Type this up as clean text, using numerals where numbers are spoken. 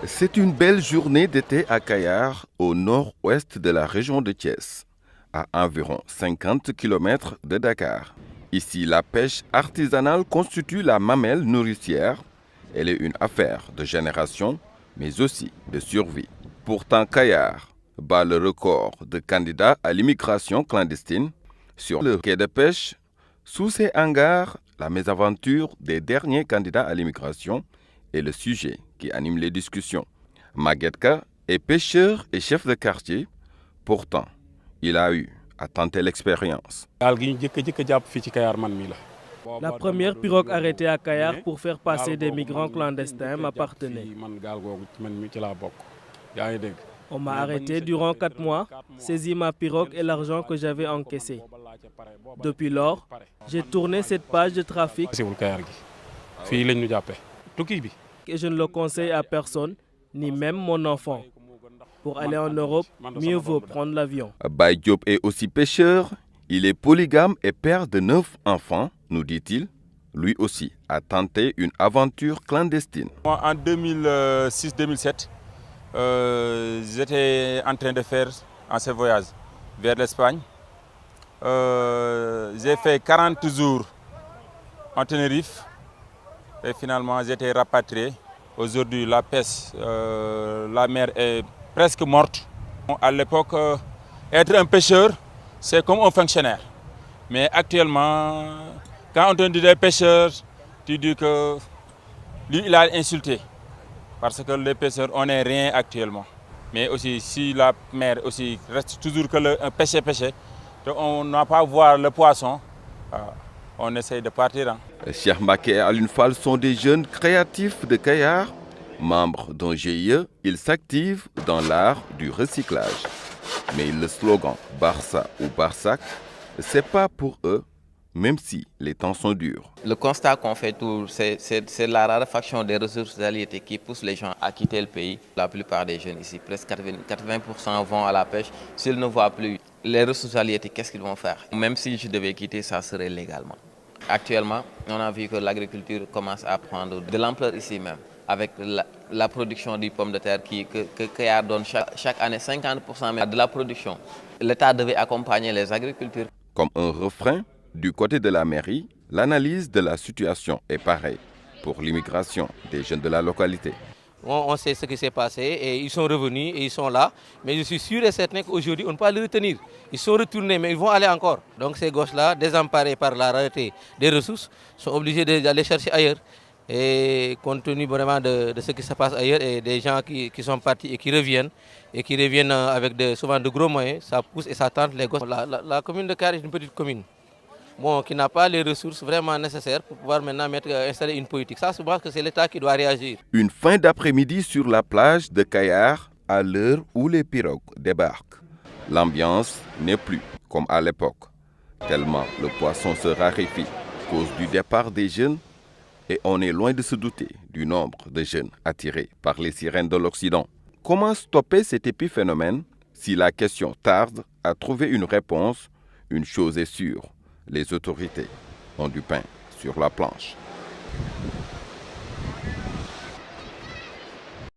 C'est une belle journée d'été à Kayar, au nord-ouest de la région de Thiès, à environ 50 km de Dakar. Ici, la pêche artisanale constitue la mamelle nourricière. Elle est une affaire de génération, mais aussi de survie. Pourtant, Kayar bat le record de candidats à l'immigration clandestine. Sur le quai de pêche, sous ses hangars, la mésaventure des derniers candidats à l'immigration est le sujet qui anime les discussions. Maguette Ka est pêcheur et chef de quartier. Pourtant, il a eu à tenter l'expérience. La première pirogue arrêtée à Kayar pour faire passer des migrants clandestins m'appartenait. On m'a arrêté durant 4 mois, saisi ma pirogue et l'argent que j'avais encaissé. Depuis lors, j'ai tourné cette page de trafic et je ne le conseille à personne, ni même mon enfant. Pour aller en Europe, mieux vaut prendre l'avion. Baye Diop est aussi pêcheur. Il est polygame et père de 9 enfants, nous dit-il. Lui aussi a tenté une aventure clandestine. En 2006-2007, j'étais en train de faire un seul voyage vers l'Espagne. J'ai fait 40 jours en Tenerife et finalement j'ai été rapatrié. Aujourd'hui, la pêche, la mer est presque morte. À l'époque, être un pêcheur, c'est comme un fonctionnaire. Mais actuellement, quand on dit des pêcheurs, tu dis que lui, il a insulté. Parce que les pêcheurs, on n'est rien actuellement. Mais aussi, si la mer aussi reste toujours que le pêcher, on n'a pas à voir le poisson, on essaye de partir. Cheikh Mbacké et Alioune Fall sont des jeunes créatifs de Kayar. Membres d'un GIE, ils s'activent dans l'art du recyclage. Mais le slogan « Barça ou Barsac », c'est pas pour eux, même si les temps sont durs. Le constat qu'on fait tout, c'est la raréfaction des ressources halieutiques qui pousse les gens à quitter le pays. La plupart des jeunes ici, presque 80% vont à la pêche. S'ils ne voient plus les ressources halieutiques, qu'est-ce qu'ils vont faire? Même si je devais quitter, ça serait légalement. Actuellement, on a vu que l'agriculture commence à prendre de l'ampleur ici même, avec la production des pommes de terre que Kayar donne chaque année 50% de la production. L'État devait accompagner les agriculteurs. Comme un refrain, du côté de la mairie, l'analyse de la situation est pareille pour l'immigration des jeunes de la localité. On sait ce qui s'est passé et ils sont revenus et ils sont là. Mais je suis sûr et certain qu'aujourd'hui, on ne peut pas les retenir. Ils sont retournés, mais ils vont aller encore. Donc ces gosses-là, désemparés par la rareté des ressources, sont obligés d'aller chercher ailleurs. Et compte tenu vraiment de ce qui se passe ailleurs et des gens qui sont partis et qui reviennent avec souvent de gros moyens, ça pousse et ça tente les gosses. La commune de Kayar est une petite commune. Bon, qui n'a pas les ressources vraiment nécessaires pour pouvoir maintenant installer une politique. Ça, je pense que c'est l'État qui doit réagir. Une fin d'après-midi sur la plage de Kayar, à l'heure où les pirogues débarquent. L'ambiance n'est plus comme à l'époque, tellement le poisson se raréfie à cause du départ des jeunes et on est loin de se douter du nombre de jeunes attirés par les sirènes de l'Occident. Comment stopper cet épiphénomène? Si la question tarde à trouver une réponse, une chose est sûre. Les autorités ont du pain sur la planche.